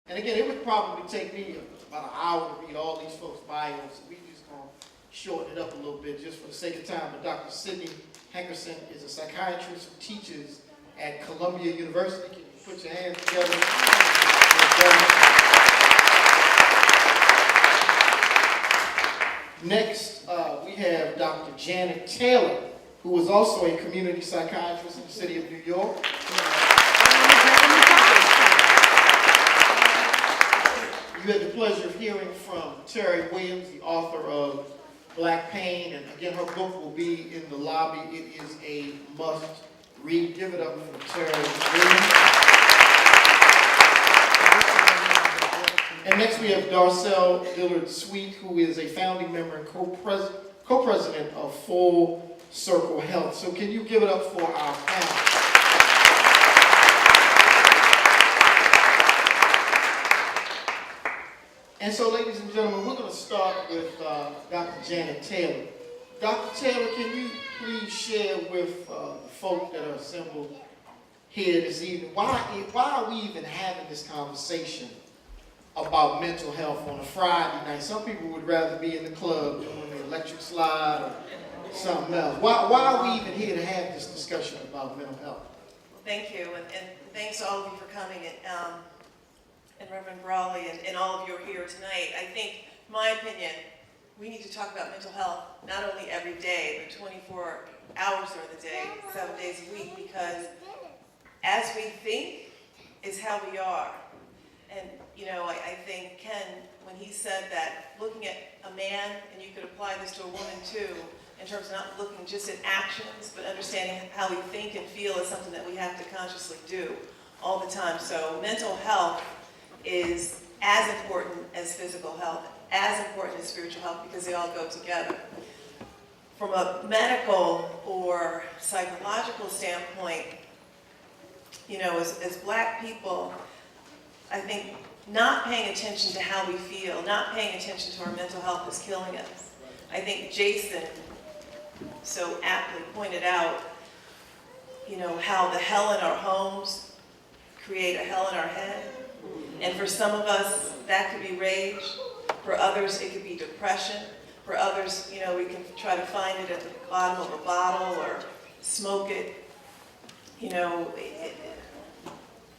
And again, it would probably take me about an hour to read all these folks' bios, so we just going to shorten it up a little bit just for the sake of time. But Dr. Sidney Hankerson is a psychiatrist who teaches at Columbia University. Can you put your hands together? Next, we have Dr. Janet Taylor, who is also a community psychiatrist in the city of New York. You had the pleasure of hearing from Terry Williams, the author of Black Pain, and again, her book will be in the lobby. It is a must read. Give it up for Terry Williams. And next we have Darcel Dillard-Sweet, who is a founding member and co-president of Full Circle Health. So can you give it up for our panel? And so, ladies and gentlemen, we're going to start with Dr. Janet Taylor. Dr. Taylor, can you please share with the folk that are assembled here this evening, why are we even having this conversation about mental health on a Friday night? Some people would rather be in the club doing the electric slide or something else. Why are we even here to have this discussion about mental health? Well, thank you, and thanks to all of you for coming. And Reverend Brawley and all of you are here tonight. I think, in my opinion, we need to talk about mental health not only every day, but 24 hours during the day, 7 days a week, because as we think is how we are. And, you know, I think Ken, when he said that looking at a man, and you could apply this to a woman too, in terms of not looking just at actions, but understanding how we think and feel is something that we have to consciously do all the time. So mental health is as important as physical health, as important as spiritual health, because they all go together. From a medical or psychological standpoint, you know, as Black people, I think not paying attention to how we feel, not paying attention to our mental health is killing us. I think Jason so aptly pointed out, you know, how the hell in our homes create a hell in our head. And for some of us, that could be rage. For others, it could be depression. For others, you know, we can try to find it at the bottom of a bottle or smoke it, you know,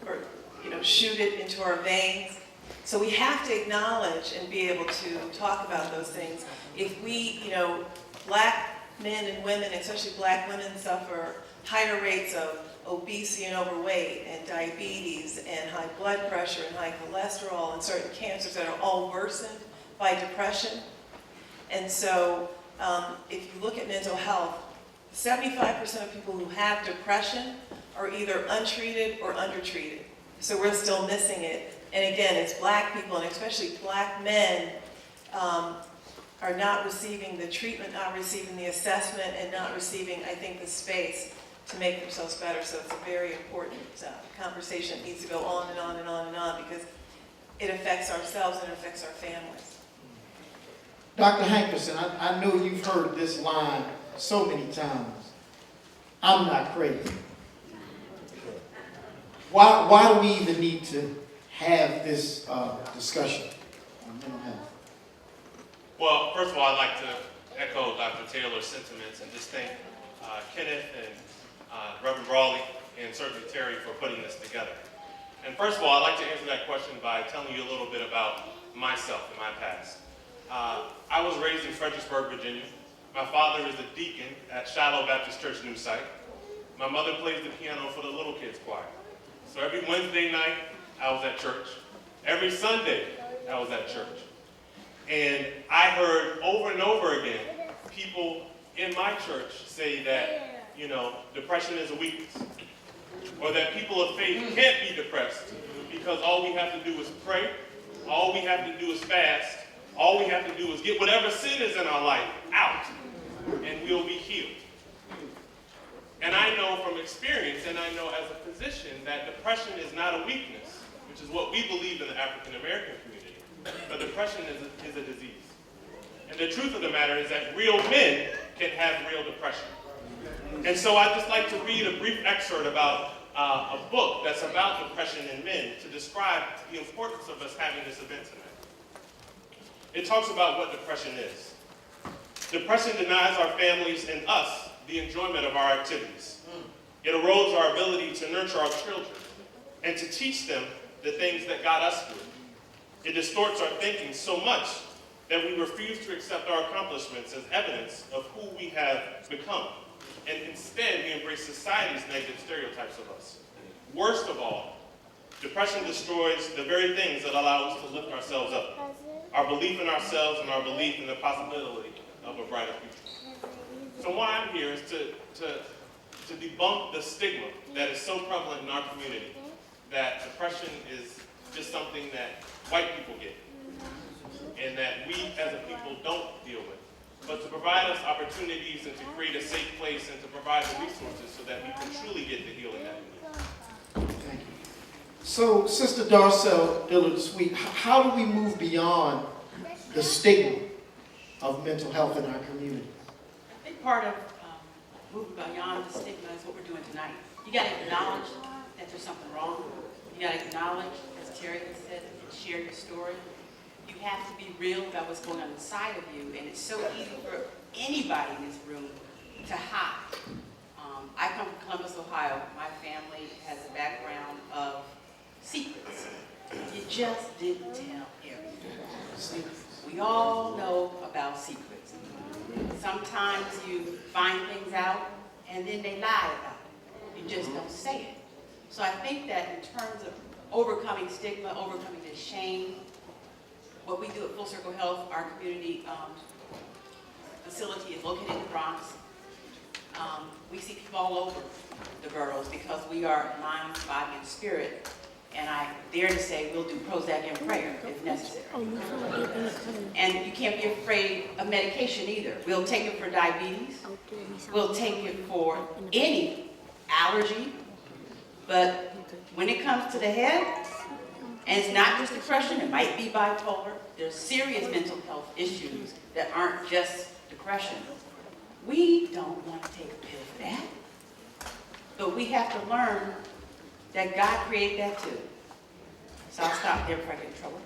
or, you know, shoot it into our veins. So we have to acknowledge and be able to talk about those things. If we, you know, Black men and women, especially Black women, suffer higher rates of obesity and overweight and diabetes and high blood pressure and high cholesterol and certain cancers that are all worsened by depression. And so if you look at mental health, 75% of people who have depression are either untreated or undertreated. So we're still missing it. And again, it's Black people, and especially Black men, are not receiving the treatment, not receiving the assessment, and not receiving, I think, the space to make themselves better. So it's a very important conversation that needs to go on and on and on and on, because it affects ourselves and it affects our families. Dr. Hankerson, I know you've heard this line so many times. I'm not crazy. Why do we even need to have this discussion on mental health? Well, first of all, I'd like to echo Dr. Taylor's sentiments and just thank Kenneth and Reverend Brawley and certainly Terry for putting this together. And first of all, I'd like to answer that question by telling you a little bit about myself and my past. I was raised in Fredericksburg, Virginia. My father is a deacon at Shiloh Baptist Church New Site. My mother plays the piano for the little kids choir. So every Wednesday night, I was at church. Every Sunday, I was at church. And I heard over and over again people in my church say that, you know, depression is a weakness. Or that people of faith can't be depressed because all we have to do is pray, all we have to do is fast, all we have to do is get whatever sin is in our life out, and we'll be healed. And I know from experience, and I know as a physician, that depression is not a weakness, which is what we believe in the African American community. But depression is a disease. And the truth of the matter is that real men can have real depression. And so I'd just like to read a brief excerpt about a book that's about depression in men to describe the importance of us having this event tonight. It talks about what depression is. Depression denies our families and us the enjoyment of our activities. It erodes our ability to nurture our children and to teach them the things that got us through. It distorts our thinking so much that we refuse to accept our accomplishments as evidence of who we have become. And instead, we embrace society's negative stereotypes of us. Worst of all, depression destroys the very things that allow us to lift ourselves up. Our belief in ourselves and our belief in the possibility of a brighter future. So why I'm here is to debunk the stigma that is so prevalent in our community, that depression is just something that white people get, and that we as a people don't deal with. But to provide us opportunities and to create a safe place and to provide the resources so that we can truly get the healing that we need. Thank you. So, Sister Darcel Dillard-Sweet, how do we move beyond the stigma of mental health in our community? I think part of moving beyond the stigma is what we're doing tonight. You got to acknowledge that there's something wrong. You got to acknowledge, as Terry has said, and share your story. You have to be real about what's going on inside of you, and it's so easy for anybody in this room to hide. I come from Columbus, Ohio. My family has a background of secrets. You just didn't tell everything. We all know about secrets. Sometimes you find things out and then they lie about it. You just don't say it. So I think that in terms of overcoming stigma, overcoming the shame, what we do at Full Circle Health, our community facility is located in the Bronx. We see people all over the boroughs because we are mind, body, and spirit. And I dare to say we'll do Prozac and prayer if necessary. And you can't be afraid of medication either. We'll take it for diabetes. We'll take it for any allergy. But when it comes to the head, and it's not just depression, it might be bipolar. There's serious mental health issues that aren't just depression. We don't want to take a pill for that. But we have to learn that God created that too. So I'll stop there before I get in trouble.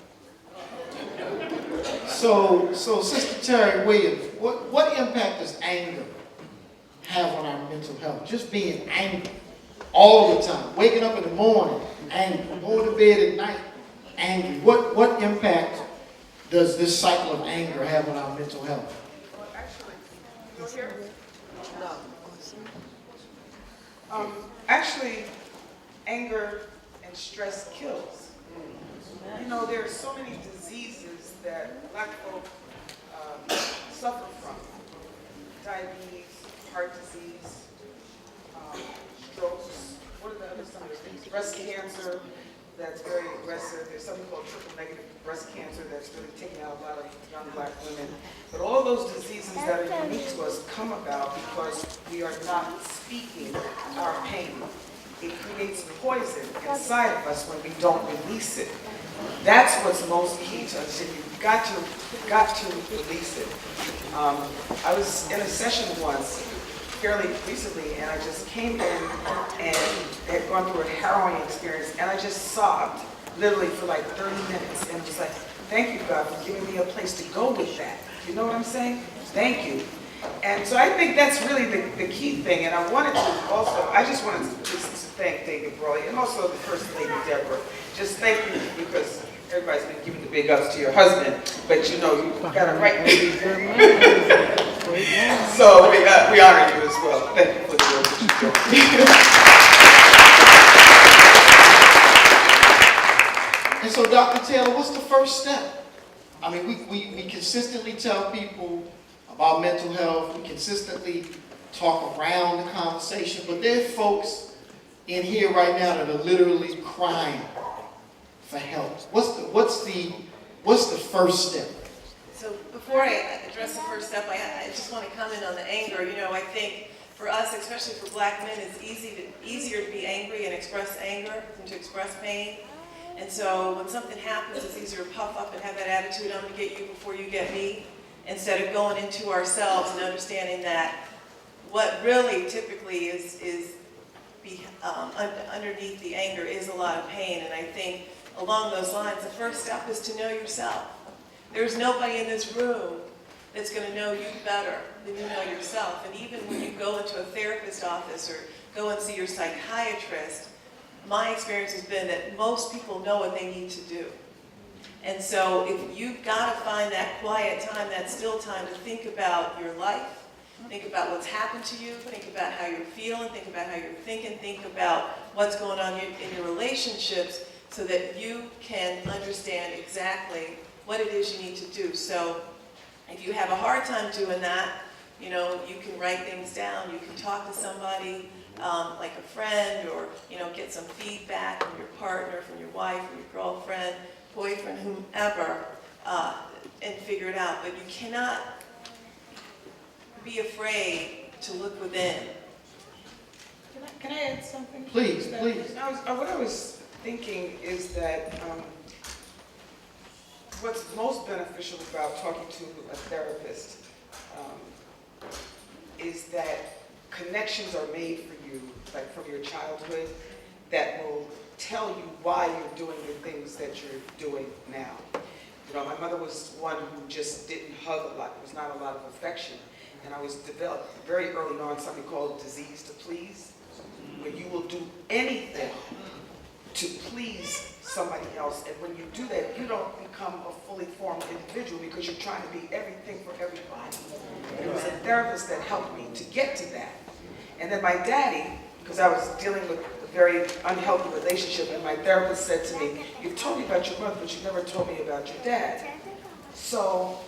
So Sister Terry Williams, what impact does anger have on our mental health? Just being angry all the time, waking up in the morning, angry, going to bed at night, angry. What impact does this cycle of anger have on our mental health? Well, actually, you here? No. Actually, anger and stress kills. You know, there are so many diseases that Black folk suffer from. Diabetes, heart disease, strokes, what are the other some of the things? Breast cancer, that's very aggressive. There's something called triple negative breast cancer that's really taking out a lot of young Black women. But all those diseases that are unique to us come about because we are not speaking our pain. It creates poison inside of us when we don't release it. That's what's most key to us. You've got to release it. I was in a session once, fairly recently, and I just came in and had gone through a harrowing experience, and I just sobbed, literally for like 30 minutes, and just like, thank you, God, for giving me a place to go with that. You know what I'm saying? Thank you. And so I think that's really the key thing, and I wanted to also, I just wanted to thank David Brawley, and also the First Lady Deborah. Just thank you, because everybody's been giving the big ups to your husband, but you know, you got a right to be there. So we honor you as well. Thank you for the work that you're doing. And so, Dr. Taylor, what's the first step? I mean, we consistently tell people about mental health. We consistently talk around the conversation, but there are folks in here right now that are literally crying for help. What's the first step? So before I address the first step, I just want to comment on the anger. You know, I think for us, especially for Black men, it's easier to be angry and express anger than to express pain. And so when something happens, it's easier to puff up and have that attitude, I'm going to get you before you get me, instead of going into ourselves and understanding that what really typically is underneath the anger is a lot of pain. And I think along those lines, the first step is to know yourself. There's nobody in this room that's going to know you better than you know yourself. And even when you go into a therapist's office or go and see your psychiatrist, my experience has been that most people know what they need to do. And so if you've got to find that quiet time, that still time to think about your life, think about what's happened to you, think about how you're feeling, think about how you're thinking, think about what's going on in your relationships so that you can understand exactly what it is you need to do. So if you have a hard time doing that, you know, you can write things down, you can talk to somebody, like a friend, or, you know, get some feedback from your partner, from your wife, from your girlfriend, boyfriend, whomever, and figure it out. But you cannot be afraid to look within. Can I add something? Please, please. What I was thinking is that what's most beneficial about talking to a therapist is that connections are made for you, like from your childhood, that will tell you why you're doing the things that you're doing now. You know, my mother was one who just didn't hug a lot. There was not a lot of affection. And I was developed very early on something called disease to please, where you will do anything to please somebody else. And when you do that, you don't become a fully formed individual because you're trying to be everything for everybody. And it was a therapist that helped me to get to that. And then my daddy, because I was dealing with a very unhealthy relationship, and my therapist said to me, "You've told me about your mother, but you never told me about your dad." So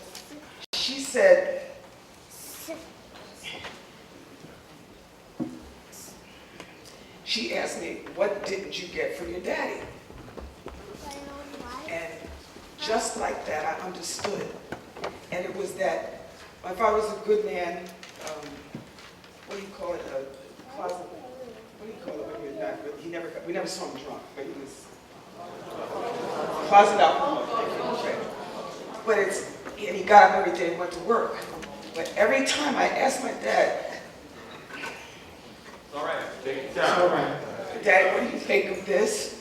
she said, she asked me, "What didn't you get from your daddy?" And just like that, I understood. And it was that my father was a good man. What do you call it? A closet. What do you call it when you're not really? We never saw him drunk, but he was closet alcoholic. But and he got up every day and went to work. But every time I asked my dad, All right, take your It's time. all right. "Dad, what do you think of this?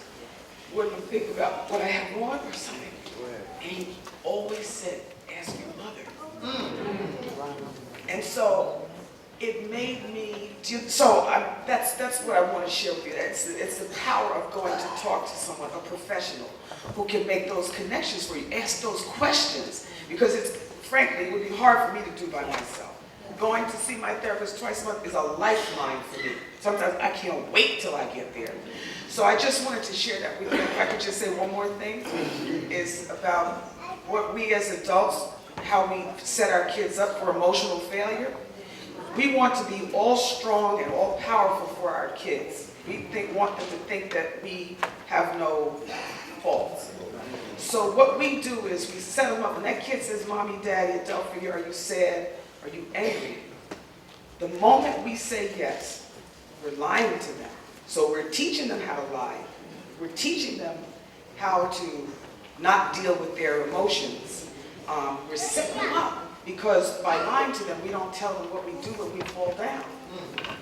What do you think about what I have on or something?" And he always said, "Ask your mother." And so it made me do, that's what I want to share with you. It's the power of going to talk to someone, a professional, who can make those connections for you. Ask those questions, because frankly, it would be hard for me to do by myself. Going to see my therapist twice a month is a lifeline for me. Sometimes I can't wait till I get there. So I just wanted to share that with you. If I could just say one more thing, is about what we as adults, how we set our kids up for emotional failure. We want to be all strong and all powerful for our kids. We want them to think that we have no faults. So what we do is we set them up. When that kid says, "Mommy, Daddy," adult figure, "Are you sad? Are you angry?" The moment we say yes, we're lying to them. So we're teaching them how to lie. We're teaching them how to not deal with their emotions. We're setting them up, because by lying to them, we don't tell them what we do when we fall down.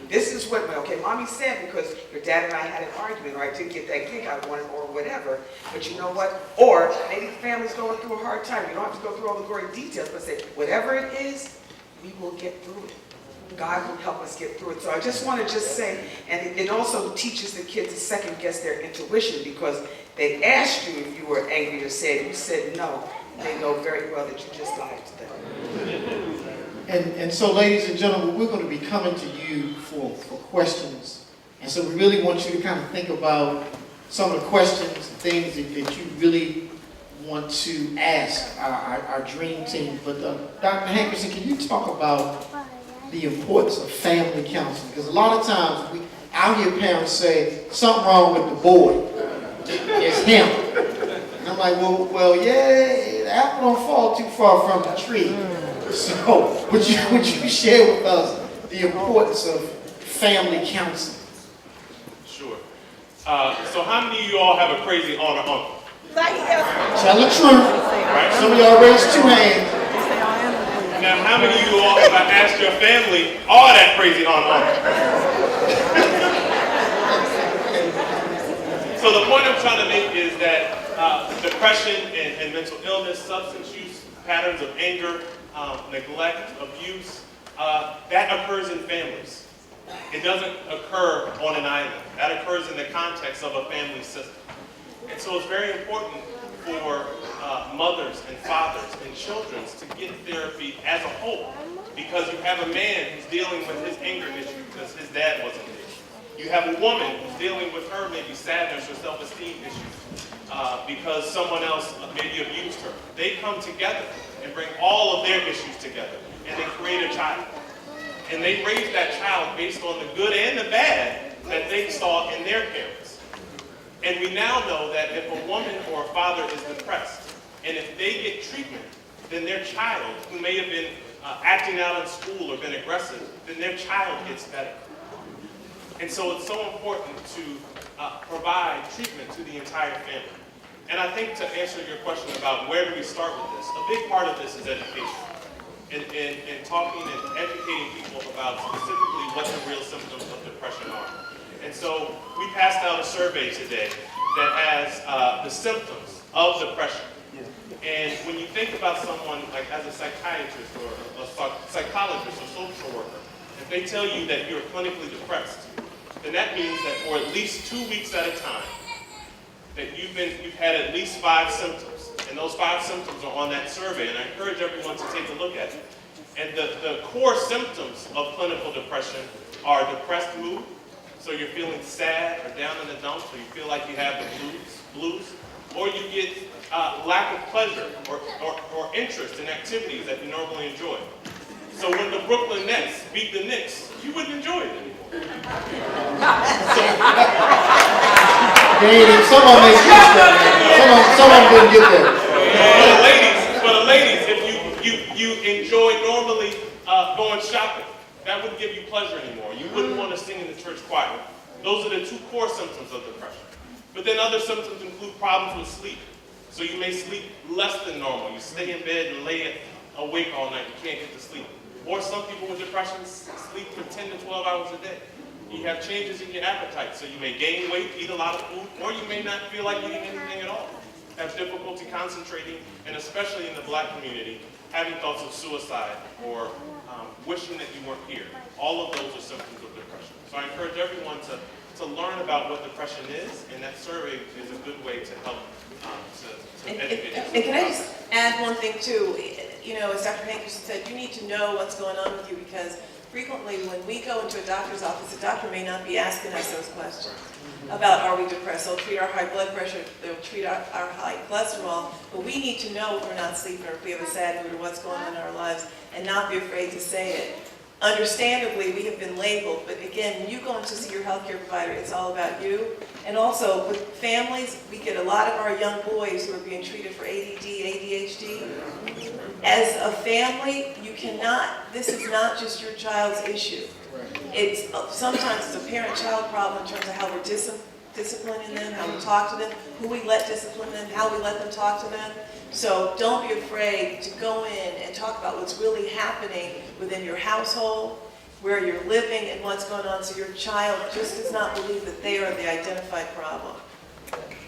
This is what, okay, Mommy's sad because your dad and I had an argument, or I didn't get that gig I wanted, or whatever. But you know what? Or maybe the family's going through a hard time. You don't have to go through all the gory details, but say, whatever it is, we will get through it. God will help us get through it. So I just want to say, and it also teaches the kids to second guess their intuition, because they asked you if you were angry or sad. You said no. They know very well that you just lied to them. And so, ladies and gentlemen, we're going to be coming to you for questions. And so we really want you to kind of think about some of the questions and things that you really want to ask our dream team. But Dr. Hankerson, can you talk about the importance of family counseling? Because a lot of times I hear parents say, something wrong with the boy. It's him. And I'm like, well, yeah, the apple don't fall too far from the tree. So would you share with us the importance of family counseling? Sure. So how many of you all have a crazy aunt or uncle? Tell the truth. Right? Some of y'all raised two hands. Now, how many of you all, if I asked your family, are that crazy aunt uncle? So the point I'm trying to make is that depression and mental illness, substance use, patterns of anger, neglect, abuse, that occurs in families. It doesn't occur on an island. That occurs in the context of a family system. And so it's very important for mothers and fathers and children to get therapy as a whole, because you have a man who's dealing with his anger issue because his dad wasn't there. You have a woman who's dealing with her maybe sadness or self-esteem issues because someone else maybe abused her. They come together and bring all of their issues together, and they create a child. And they raise that child based on the good and the bad that they saw in their parents. And we now know that if a woman or a father is depressed, and if they get treatment, then their child, who may have been acting out in school or been aggressive, then their child gets better. And so it's so important to provide treatment to the entire family. And I think to answer your question about where do we start with this, a big part of this is education. And talking and educating people about specifically what the real symptoms of depression are. And so we passed out a survey today that has the symptoms of depression. And when you think about someone like as a psychiatrist or a psychologist or social worker, if they tell you that you're clinically depressed, then that means that for at least 2 weeks at a time, that you've had at least 5 symptoms. And those 5 symptoms are on that survey, and I encourage everyone to take a look at it. And the core symptoms of clinical depression are depressed mood, so you're feeling sad or down in the dumps, or you feel like you have the blues, or you get lack of pleasure or interest in activities that you normally enjoy. So when the Brooklyn Nets beat the Knicks, you wouldn't enjoy it anymore. Someone may get that. Someone wouldn't get that. For the ladies, if you enjoy normally going shopping, that wouldn't give you pleasure anymore. You wouldn't want to sing in the church choir. Those are the 2 core symptoms of depression. But then other symptoms include problems with sleep. So you may sleep less than normal. You stay in bed and lay awake all night. You can't get to sleep. Or some people with depression sleep for 10 to 12 hours a day. You have changes in your appetite, so you may gain weight, eat a lot of food, or you may not feel like eating anything at all. Have difficulty concentrating, and especially in the Black community, having thoughts of suicide or wishing that you weren't here. All of those are symptoms of depression. So I encourage everyone to learn about what depression is, and that survey is a good way to help to educate. And can I just add one thing too? You know, as Dr. Hankerson said, you need to know what's going on with you, because frequently when we go into a doctor's office, the doctor may not be asking us those questions about are we depressed. They'll treat our high blood pressure, they'll treat our high cholesterol, but we need to know if we're not sleeping or if we have a sad mood or what's going on in our lives, and not be afraid to say it. Understandably, we have been labeled, but again, when you go in to see your healthcare provider, it's all about you. And also, with families, we get a lot of our young boys who are being treated for ADD, ADHD. As a family, you cannot, this is not just your child's issue. It's sometimes it's a parent-child problem in terms of how we're disciplining them, how we talk to them, who we let discipline them, how we let them talk to them. So don't be afraid to go in and talk about what's really happening within your household, where you're living, and what's going on, so your child just does not believe that they are the identified problem.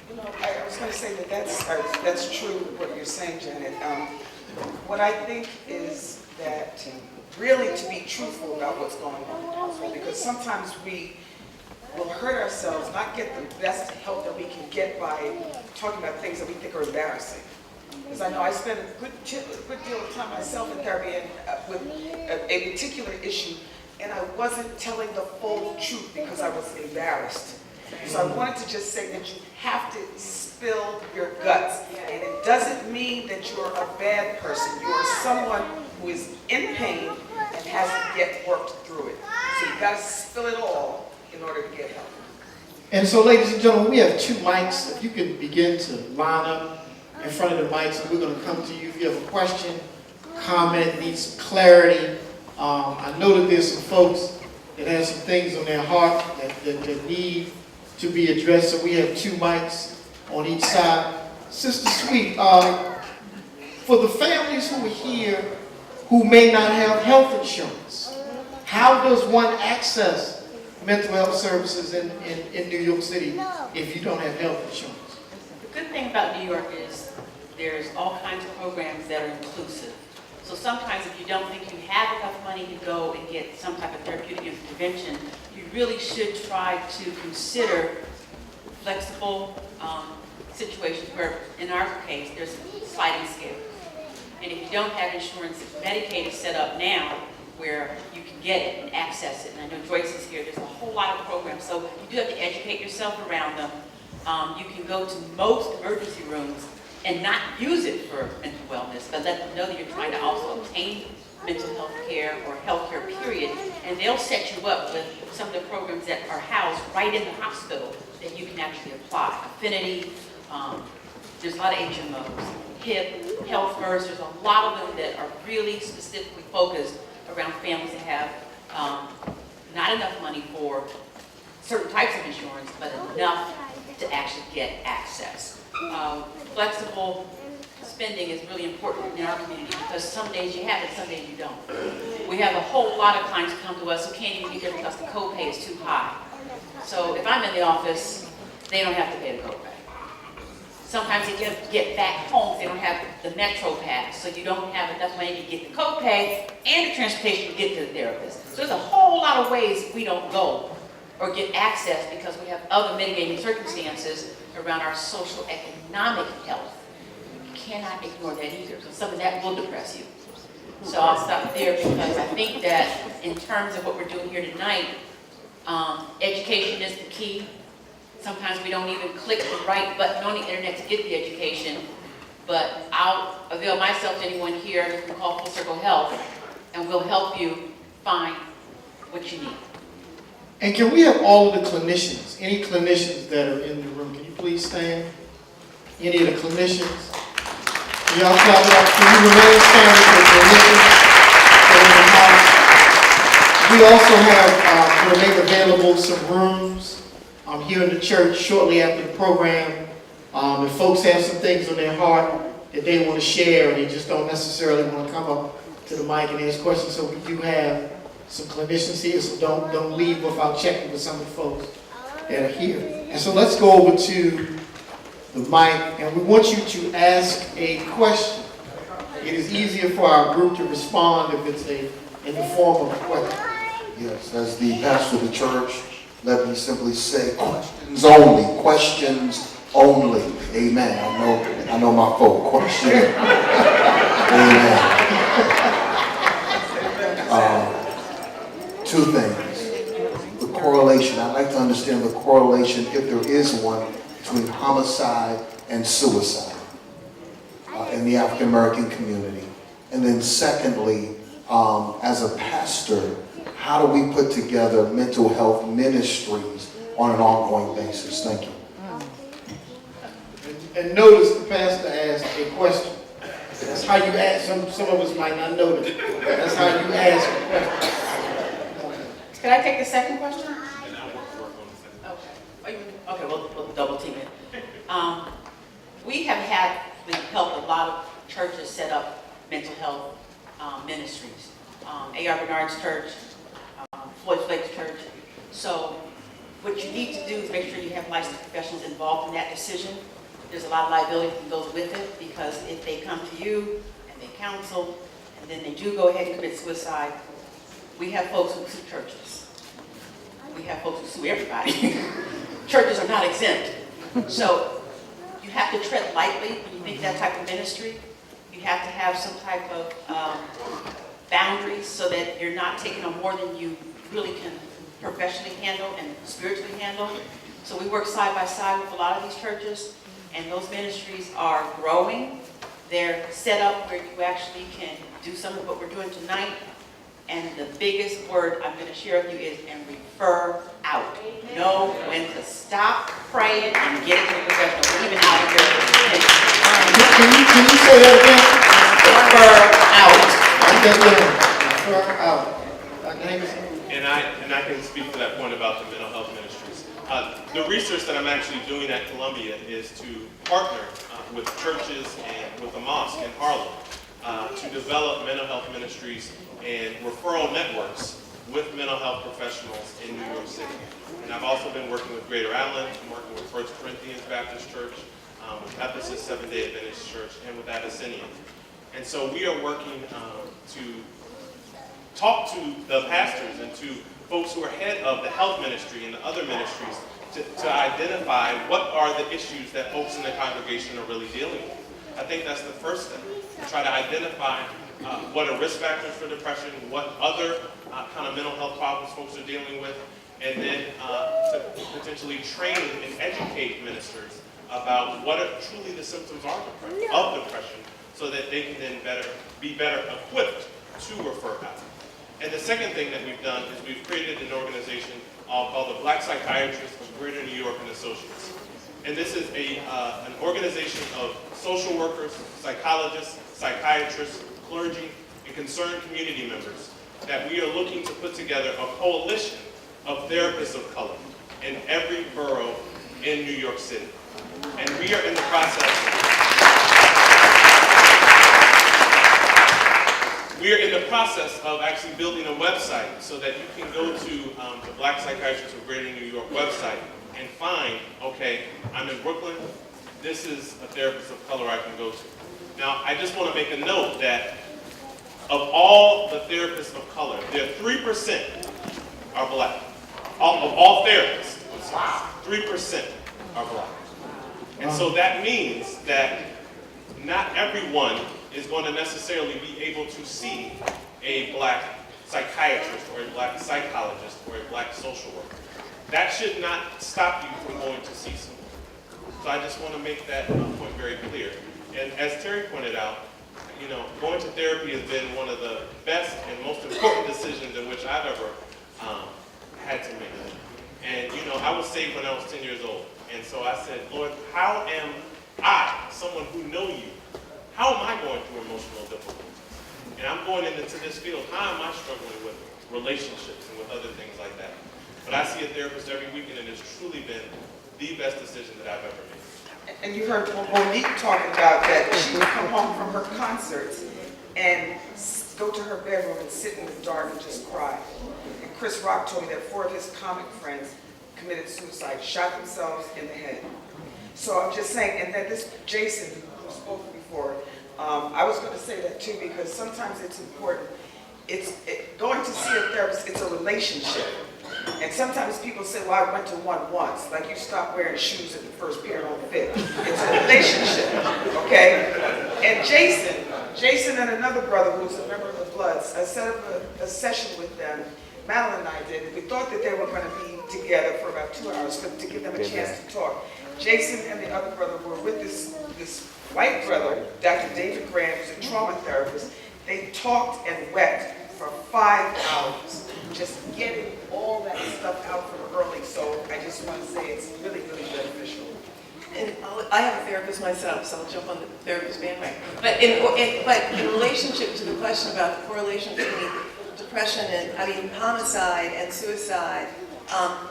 You know, I was going to say that that's true what you're saying, Janet. What I think is that really to be truthful about what's going on in the household, because sometimes we will hurt ourselves, not get the best help that we can get by talking about things that we think are embarrassing. Because I know I spent a good deal of time myself in therapy with a particular issue, and I wasn't telling the full truth because I was embarrassed. So I wanted to just say that you have to spill your guts. And it doesn't mean that you're a bad person. You are someone who is in pain and has to get worked through it. So you've got to spill it all in order to get help. And so, ladies and gentlemen, we have 2 mics. If you can begin to line up in front of the mics, and we're going to come to you if you have a question, comment, need some clarity. I know that there's some folks that have some things on their heart that need to be addressed, so we have 2 mics on each side. Sister Sweet, for the families who are here who may not have health insurance. How does one access mental health services in New York City if you don't have health insurance? The good thing about New York is there's all kinds of programs that are inclusive. So sometimes if you don't think you have enough money to go and get some type of therapeutic intervention, you really should try to consider flexible situations where, in our case, there's a sliding scale. And if you don't have insurance, Medicaid is set up now where you can get it and access it. And I know Joyce is here, there's a whole lot of programs. So you do have to educate yourself around them. You can go to most emergency rooms and not use it for mental wellness, but let them know that you're trying to also obtain mental health care or health care period. And they'll set you up with some of the programs that are housed right in the hospital that you can actually apply. Affinity, there's a lot of HMOs, HIP, Health First, there's a lot of them that are really specifically focused around families that have not enough money for certain types of insurance, but enough to actually get access. Flexible spending is really important in our community because some days you have it, some days you don't. We have a whole lot of clients who come to us who can't even get there because the copay is too high. So if I'm in the office, they don't have to pay the copay. Sometimes they get back home, they don't have the Metro Pass, so you don't have enough money to get the copay and the transportation to get to the therapist. So there's a whole lot of ways we don't go or get access because we have other mitigating circumstances around our social economic health. You cannot ignore that either, so some of that will depress you. So I'll stop there because I think that in terms of what we're doing here tonight, education is the key. Sometimes we don't even click the right button on the internet to get the education, but I'll avail myself to anyone here who can call Full Circle Health, and we'll help you find what you need. And can we have all of the clinicians, any clinicians that are in the room, can you please stand? Any of the clinicians? Can y'all clap it up? Can you remain standing for the clinicians that are in the house? We also have, we'll make available some rooms here in the church shortly after the program. If folks have some things on their heart that they want to share and they just don't necessarily want to come up to the mic and ask questions, so we do have some clinicians here, so don't leave without checking with some of the folks that are here. And so let's go over to the mic, and we want you to ask a question. It is easier for our group to respond if it's in the form of a question. Yes, as the pastor of the church, let me simply say questions only. Questions only. Amen. I know my folk. Question. Amen. Two things. The correlation. I'd like to understand the correlation, if there is one, between homicide and suicide in the African American community. And then secondly, as a pastor, how do we put together mental health ministries on an ongoing basis? Thank you. And notice the pastor asked a question. That's how you ask. Some of us might not know that. That's how you ask a question. Can I take the second question? Okay, we'll double team it. We have helped a lot of churches set up mental health ministries. A.R. Bernard's church, Floyd Flake's church. So what you need to do is make sure you have licensed professionals involved in that decision. There's a lot of liability that goes with it because if they come to you and they counsel and then they do go ahead and commit suicide, we have folks who sue churches. We have folks who sue everybody. Churches are not exempt. So you have to tread lightly when you think that type of ministry. You have to have some type of boundaries so that you're not taking on more than you really can professionally handle and spiritually handle. So we work side by side with a lot of these churches, and those ministries are growing. They're set up where you actually can do some of what we're doing tonight. And the biggest word I'm going to share with you is and refer out. Know when to stop praying and get it to a professional, even out of your opinion. Can you say that again? Refer out. Refer out. And I can speak to that point about the mental health ministries. The research that I'm actually doing at Columbia is to partner with churches and with a mosque in Harlem to develop mental health ministries and referral networks with mental health professionals in New York City. And I've also been working with Greater Allen, I'm working with First Corinthians Baptist Church, with Ephesus Seventh-day Adventist Church, and with Abyssinian. And so we are working to talk to the pastors and to folks who are head of the health ministry and the other ministries to identify what are the issues that folks in the congregation are really dealing with. I think that's the first step, to try to identify what are risk factors for depression, what other kind of mental health problems folks are dealing with, and then to potentially train and educate ministers about what are truly the symptoms of depression, so that they can then be better equipped to refer out. And the second thing that we've done is we've created an organization called the Black Psychiatrists of Greater New York and Associates. And this is an organization of social workers, psychologists, psychiatrists, clergy, and concerned community members that we are looking to put together a coalition of therapists of color in every borough in New York City. And we are in the process. We are in the process of actually building a website so that you can go to the Black Psychiatrists of Greater New York website and find, okay, I'm in Brooklyn, this is a therapist of color I can go to. Now, I just want to make a note that of all the therapists of color, there are 3% are black. Of all therapists, 3% are black. And so that means that not everyone is going to necessarily be able to see a black psychiatrist or a black psychologist or a black social worker. That should not stop you from going to see someone. So I just want to make that point very clear. And as Terry pointed out, you know, going to therapy has been one of the best and most important decisions in which I've ever had to make. And you know, I was saved when I was 10 years old. And so I said, Lord, how am I, someone who know you, how am I going through emotional difficulties? And I'm going into this field, how am I struggling with relationships and with other things like that? But I see a therapist every week, and it has truly been the best decision that I've ever made. And you heard Monique talking about that she would come home from her concerts and go to her bedroom and sit in the dark and just cry. And Chris Rock told me that 4 of his comic friends committed suicide, shot themselves in the head. So I'm just saying, and then this Jason, who spoke before, I was going to say that too, because sometimes it's important. Going to see a therapist, it's a relationship. And sometimes people say, well, I went to one once. Like, you stop wearing shoes at the first pair don't fit. It's a relationship, okay? And Jason and another brother who's a member of the Bloods, I set up a session with them. Madeline and I did. We thought that they were going to be together for about 2 hours to give them a chance to talk. Jason and the other brother were with this white brother, Dr. David Graham, who's a trauma therapist. They talked and wept for 5 hours, just getting all that stuff out from early. So I just want to say it's really, really beneficial. And I have a therapist myself, so I'll jump on the therapist bandwagon. But in relationship to the question about the correlation between depression and, homicide and suicide,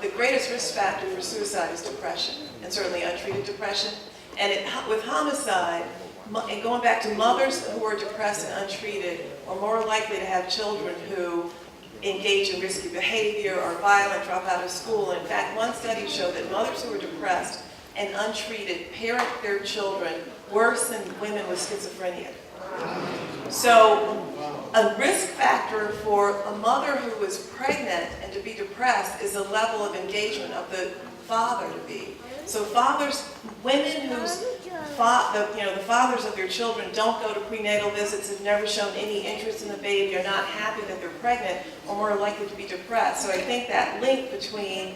the greatest risk factor for suicide is depression, and certainly untreated depression. And with homicide, and going back to mothers who are depressed and untreated are more likely to have children who engage in risky behavior or violent, drop out of school. In fact, one study showed that mothers who are depressed and untreated parent their children worse than women with schizophrenia. So a risk factor for a mother who is pregnant and to be depressed is the level of engagement of the father to be. So women whose the fathers of their children don't go to prenatal visits, have never shown any interest in the baby, are not happy that they're pregnant, are more likely to be depressed. So I think that link between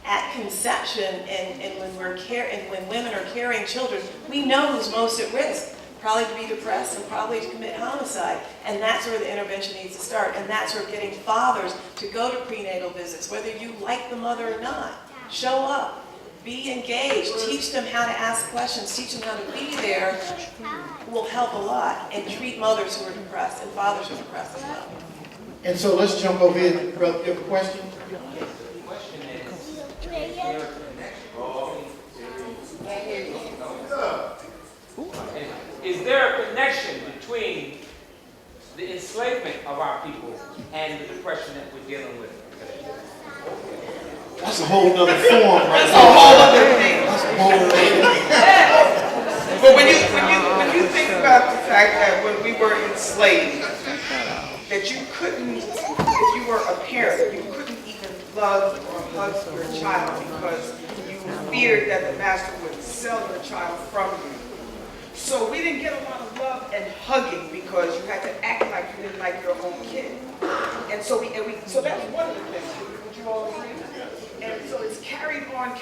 at conception and when women are carrying children, we know who's most at risk, probably to be depressed and probably to commit homicide. And that's where the intervention needs to start. And that's where getting fathers to go to prenatal visits, whether you like the mother or not. Show up. Be engaged. Teach them how to ask questions. Teach them how to be there will help a lot. And treat mothers who are depressed and fathers who are depressed as well. And so let's jump over here. Brother, you have a question? Is there a connection between of our people and the depression that we're dealing with today. That's a whole nother form right That's a there. whole other thing. That's a whole other thing. But when you think about the fact that when we were enslaved, that you couldn't, if you were a parent, you couldn't even love or hug your child because you feared that the master would sell your child from you. So we didn't get a lot of love and hugging because you had to act like you didn't like your own kid. And so so that's one of the things. Would you all agree? And so it's carried on,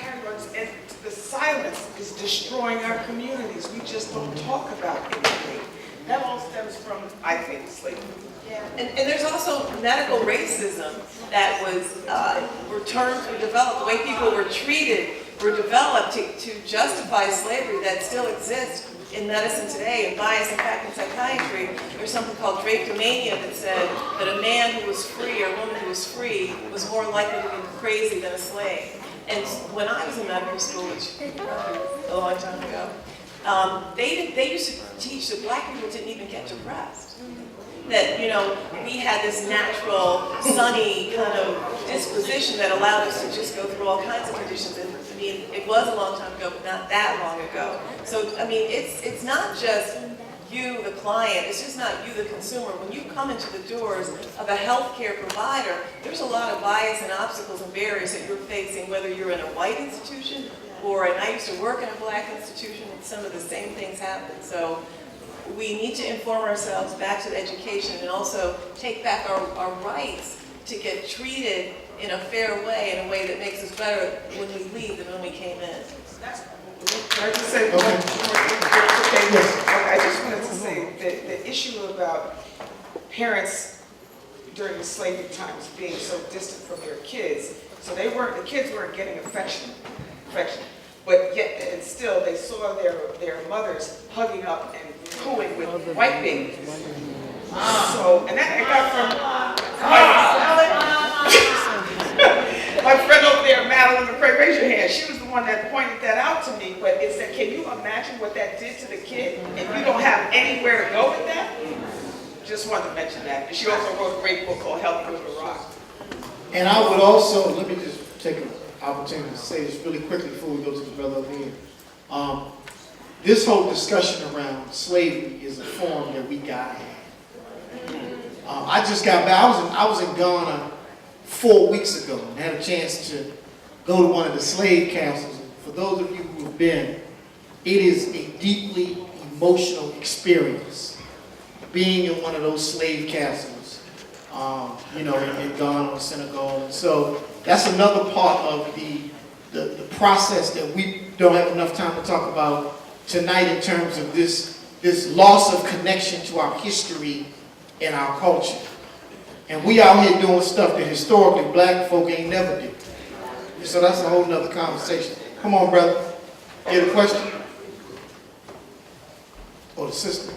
and the silence is destroying our communities. We just don't talk about anything. That all stems from, I think, slavery. Yeah, and there's also medical racism that was, were terms were developed, the way people were treated were developed to justify slavery that still exists in medicine today. And bias, in fact, in psychiatry, there's something called drapetomania that said that a man who was free or a woman who was free was more likely to be crazy than a slave. And when I was in medical school, which a long time ago, they used to teach that black people didn't even get depressed. That, you know, we had this natural, sunny kind of disposition that allowed us to just go through all kinds of conditions. And I mean, it was a long time ago, but not that long ago. So, I mean, it's not just you, the client, it's just not you, the consumer. When you come into the doors of a healthcare provider, there's a lot of bias and obstacles and barriers that you're facing, whether you're in a white institution or, and I used to work in a black institution, and some of the same things happen. So we need to inform ourselves back to the education and also take back our rights to get treated in a fair way, in a way that makes us better when we leave than when we came in. Can I just say one more thing? I just wanted to say that the issue about parents during the slavery times being so distant from their kids, so the kids weren't getting affection, but yet and still they saw their mothers hugging up and cooing with white babies. So, and that I got from my friend over there, Madeline McCray, raise your hand. She was the one that pointed that out to me, but it said, can you imagine what that did to the kid if you don't have anywhere to go with that? Just wanted to mention that. And she also wrote a great book called Healthy with a Rock. And I would also, let me just take an opportunity to say this really quickly before we go to the brother over here. This whole discussion around slavery is a form that we gotta have. I just got back, I was in Ghana 4 weeks ago and had a chance to go to one of the slave councils. For those of you who have been, it is a deeply emotional experience being in one of those slave castles, you know, in Ghana or Senegal. And so that's another part of the process that we don't have enough time to talk about tonight in terms of this loss of connection to our history and our culture. And we out here doing stuff that historically black folk ain't never did. So that's a whole nother conversation. Come on, brother. You had a question? Or the sister?